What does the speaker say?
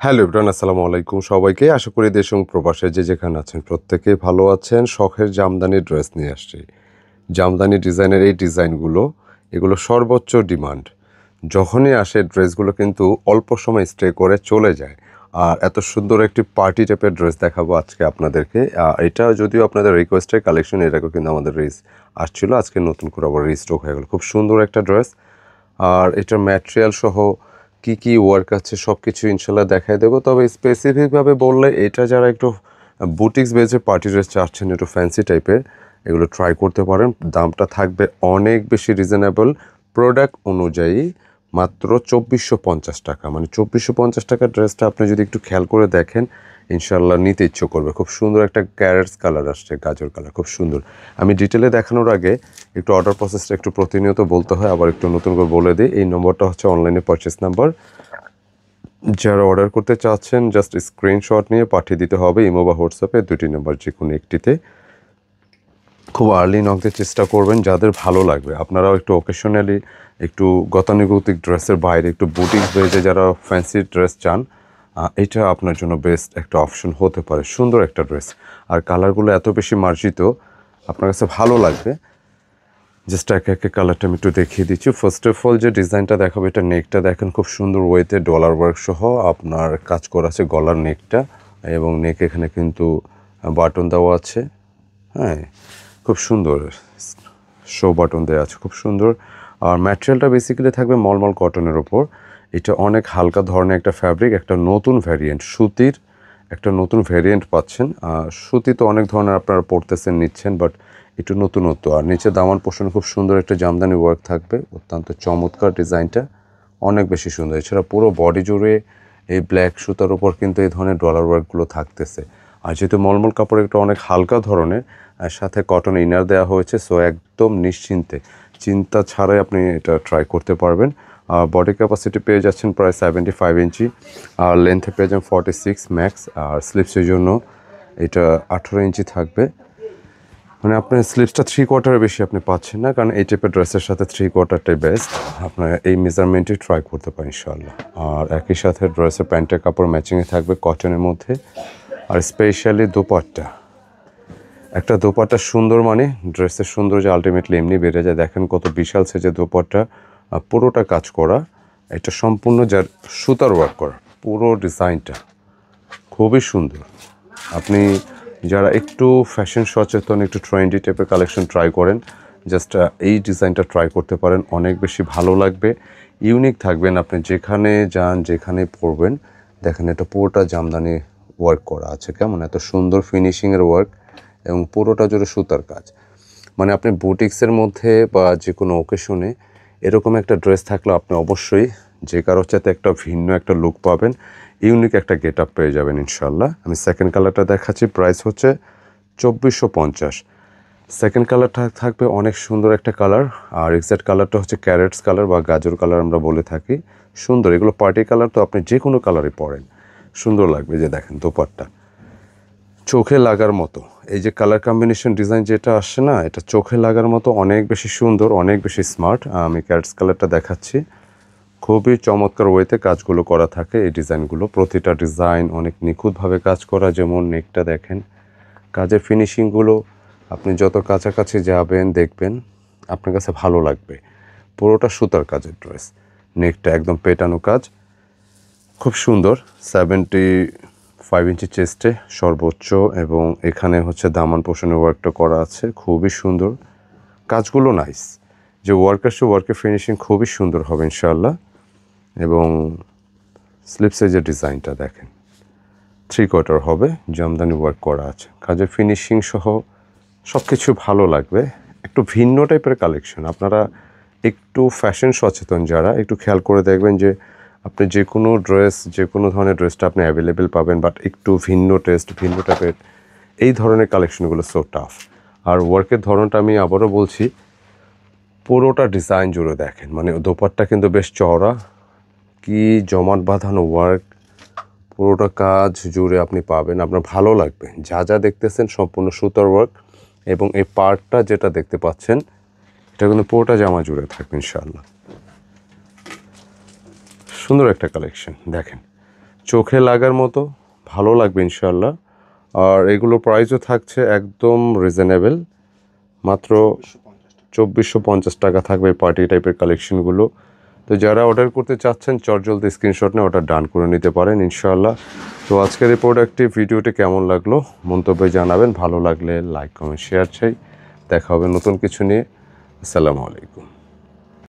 Hello everyone, আসসালামু আলাইকুম সবাইকে। আশা করি দেশ এবং প্রবাসে যে যেখানে আছেন প্রত্যেকেই ভালো আছেন। শখের জামদানি ড্রেস নিয়ে আসছি। জামদানি ডিজাইনের এই ডিজাইনগুলো এগুলো সর্বোচ্চ ডিমান্ড। যখনই আসে ড্রেসগুলো কিন্তু অল্প সময় স্টে করে চলে যায়। আর এত সুন্দর একটি পার্টি টাইপের ড্রেস দেখাবো আজকে আপনাদেরকে। এটা যদিও আপনাদের রিকোয়েস্টের কালেকশন, এটাকেও কিন্তু আমাদের আসছিল, আজকে নতুন করে আবার রিস্টক হয়ে গেল। খুব সুন্দর একটা ড্রেস। আর এটার ম্যাটেরিয়াল সহ কি কি ওয়ার্ক আছে সব কিছু ইনশাল্লাহ দেখাই দেবো। তবে স্পেসিফিকভাবে বললে এটা যারা একটু বুটিক্স বেজে পার্টি ড্রেস চাচ্ছেন, একটু ফ্যান্সি টাইপের, এগুলো ট্রাই করতে পারেন। দামটা থাকবে অনেক বেশি রিজনেবল, প্রোডাক্ট অনুযায়ী মাত্র 2450 টাকা। মানে 2450 টাকার ড্রেসটা আপনি যদি একটু খেয়াল করে দেখেন ইনশাল্লাহ নিতে ইচ্ছে করবে। খুব সুন্দর একটা ক্যারেটস কালার আসছে, গাজর কালার, খুব সুন্দর। আমি ডিটেলে দেখানোর আগে একটু অর্ডার প্রসেসটা একটু প্রতিনিয়ত বলতে হয়, আবার একটু নতুন করে বলে দিই। এই নম্বরটা হচ্ছে অনলাইনে পারচেস নাম্বার। যারা অর্ডার করতে চাচ্ছেন জাস্ট স্ক্রিনশট নিয়ে পাঠিয়ে দিতে হবে ইমো বা হোয়াটসঅ্যাপে, দুটি নাম্বার যে কোনো একটিতে। খুব আর্লি নকদের চেষ্টা করবেন যাদের ভালো লাগবে। আপনারাও একটু অকেশনালি একটু গতানুগতিক ড্রেসের বাইরে একটু বুটিক বেজে যারা ফ্যান্সি ড্রেস চান, এটা আপনার জন্য বেস্ট একটা অপশন হতে পারে। সুন্দর একটা ড্রেস, আর কালারগুলো এত বেশি মার্জিত, আপনার কাছে ভালো লাগবে। জাস্ট একে একে কালারটা আমি একটু দেখিয়ে দিচ্ছি। ফার্স্ট অফ অল যে ডিজাইনটা দেখাবো, এটা নেকটা দেখেন খুব সুন্দর ওয়েতে ডলার ওয়ার্ক সহ আপনার কাজ করা আছে গলার নেকটা, এবং নেক এখানে কিন্তু বাটন দেওয়া আছে। হ্যাঁ, খুব সুন্দর শো বাটন দেওয়া আছে, খুব সুন্দর। আর ম্যাটেরিয়ালটা বেসিক্যালি থাকবে মলমল কটনের ওপর। এটা অনেক হালকা ধরনের একটা ফ্যাব্রিক, একটা নতুন ভ্যারিয়েন্ট সুতির, একটা নতুন ভ্যারিয়েন্ট পাচ্ছেন। সুতি তো অনেক ধরনের আপনারা পড়তেছেন নিচ্ছেন, বাট একটু নতুনত্ব। আর নিচে দামান পোষণ খুব সুন্দর একটা জামদানি ওয়ার্ক থাকবে, অত্যন্ত চমৎকার ডিজাইনটা, অনেক বেশি সুন্দর। এছাড়া পুরো বডি জুড়ে এই ব্ল্যাক সুতার উপর কিন্তু এই ধরনের ডলার ওয়ার্কগুলো থাকতেছে। আর যেহেতু মলমল কাপড় একটা অনেক হালকা ধরনের, আর সাথে কটন ইনার দেওয়া হয়েছে, সো একদম নিশ্চিন্তে চিন্তা ছাড়াই আপনি এটা ট্রাই করতে পারবেন। আর বডি ক্যাপাসিটি পেয়ে যাচ্ছেন প্রায় 75 ইঞ্চি, আর লেন্থে পেয়ে যাচ্ছেন 46 ম্যাক্স, আর স্লিপসের জন্য এটা 18 ইঞ্চি থাকবে। মানে আপনার স্লিপসটা 3/4 বেশি আপনি পাচ্ছেন না, কারণ এই টাইপের ড্রেসের সাথে 3/4টাই বেস্ট। আপনার এই মেজারমেন্টই ট্রাই করতে পারেন ইনশাআল্লাহ। আর একই সাথে ড্রেসের প্যান্টের কাপড় ম্যাচিংয়ে থাকবে কটনের মধ্যে। আর স্পেশালি দোপাট্টা, একটা দোপাট্টা সুন্দর মানে ড্রেসের সৌন্দর্য আলটিমেটলি এমনি বেড়ে যায়। দেখেন কত বিশাল সাইজের দোপাট্টা, পুরোটা কাজ করা, এটা সম্পূর্ণ যার সুতার ওয়ার্ক করা, পুরো ডিজাইনটা খুবই সুন্দর। আপনি যারা একটু ফ্যাশন সচেতন, একটু ট্রেন্ডি টাইপের কালেকশন ট্রাই করেন, জাস্ট এই ডিজাইনটা ট্রাই করতে পারেন, অনেক বেশি ভালো লাগবে, ইউনিক থাকবেন। আপনি যেখানে যান, যেখানে পরবেন, দেখেন এটা পুরোটা জামদানি ওয়ার্ক করা আছে, কেমন এত সুন্দর ফিনিশিংয়ের ওয়ার্ক, এবং পুরোটা জুড়ে সুতার কাজ। মানে আপনি বুটিক্সের মধ্যে বা যে কোনো ওকেশনে এরকম একটা ড্রেস থাকলে আপনি অবশ্যই যে কারোর সাথে একটা ভিন্ন একটা লুক পাবেন, ইউনিক একটা গেট আপ পেয়ে যাবেন ইনশাল্লাহ। আমি সেকেন্ড কালারটা দেখাচ্ছি, প্রাইস হচ্ছে 2450। সেকেন্ড কালারটা থাকবে অনেক সুন্দর একটা কালার, আর এক্সাক্ট কালারটা হচ্ছে ক্যারেটস কালার বা গাজর কালার আমরা বলে থাকি। সুন্দর, এগুলো পার্টি কালার, তো আপনি যে কোনো কালারই পরেন সুন্দর লাগবে। যে দেখেন দোপাট্টা চোখে লাগার মতো, এই যে কালার কম্বিনেশন ডিজাইন যেটা আসছে না, এটা চোখে লাগার মতো, অনেক বেশি সুন্দর, অনেক বেশি স্মার্ট। আমি ক্যারেটস কালারটা দেখাচ্ছি, খুবই চমৎকার ওয়েতে কাজগুলো করা থাকে। এই ডিজাইনগুলো প্রতিটা ডিজাইন অনেক নিখুঁতভাবে কাজ করা। যেমন নেকটা দেখেন, কাজের ফিনিশিংগুলো আপনি যত কাছাকাছি যাবেন দেখবেন আপনার কাছে ভালো লাগবে। পুরোটা সুতার কাজের ড্রেস, নেকটা একদম পেটানো কাজ, খুব সুন্দর। 75 ইঞ্চি চেস্টে সর্বোচ্চ, এবং এখানে হচ্ছে দামান পোষণের ওয়ার্কটা করা আছে, খুবই সুন্দর কাজগুলো, নাইস। যে ওয়ার্ক আসছে ওয়ার্কের ফিনিশিং খুবই সুন্দর হবে ইনশাআল্লাহ। এবং স্লিপসের যে ডিজাইনটা দেখেন 3/4 হবে, জামদানি ওয়ার্ক করা আছে, কাজের ফিনিশিং সহ সব কিছু ভালো লাগবে। একটু ভিন্ন টাইপের কালেকশন। আপনারা একটু ফ্যাশন সচেতন যারা, একটু খেয়াল করে দেখবেন যে আপনি যে কোনো ড্রেস, যে কোনো ধরনের ড্রেসটা আপনি অ্যাভেলেবেল পাবেন, বাট একটু ভিন্ন টেস্ট, ভিন্ন টাইপের এই ধরনের কালেকশনগুলো সো টাফ। আর ওয়ার্কের ধরনটা আমি আবারও বলছি, পুরোটা ডিজাইন জুড়ে দেখেন, মানে দোপাট্টা কিন্তু বেশ চওড়া, কি জমাট বাঁধানো ওয়ার্ক, পুরোটা কাজ জুড়ে আপনি পাবেন, আপনার ভালো লাগবে। যা যা দেখতেছেন সম্পূর্ণ সুতার ওয়ার্ক, এবং এই পার্টটা যেটা দেখতে পাচ্ছেন এটা কিন্তু পুরোটা জামা জুড়ে থাকবে ইনশাআল্লাহ। সুন্দর একটা কালেকশন দেখেন, চোখে লাগার মতো, ভালো লাগবে ইনশাল্লাহ। আর এগুলো প্রাইসও থাকছে একদম রিজনেবল, মাত্র 2450 টাকা থাকবে পার্টি টাইপের কালেকশনগুলো। তো যারা অর্ডার করতে চাচ্ছেন চটজলদি স্ক্রিনশট নিয়ে অর্ডার ডান করে নিতে পারেন ইনশাআল্লাহ। তো আজকের এই প্রোডাক্টটি ভিডিওটি কেমন লাগলো মন্তব্যে জানাবেন, ভালো লাগলে লাইক কমেন্ট শেয়ার চাই। দেখা হবে নতুন কিছু নিয়ে। আসসালামু আলাইকুম।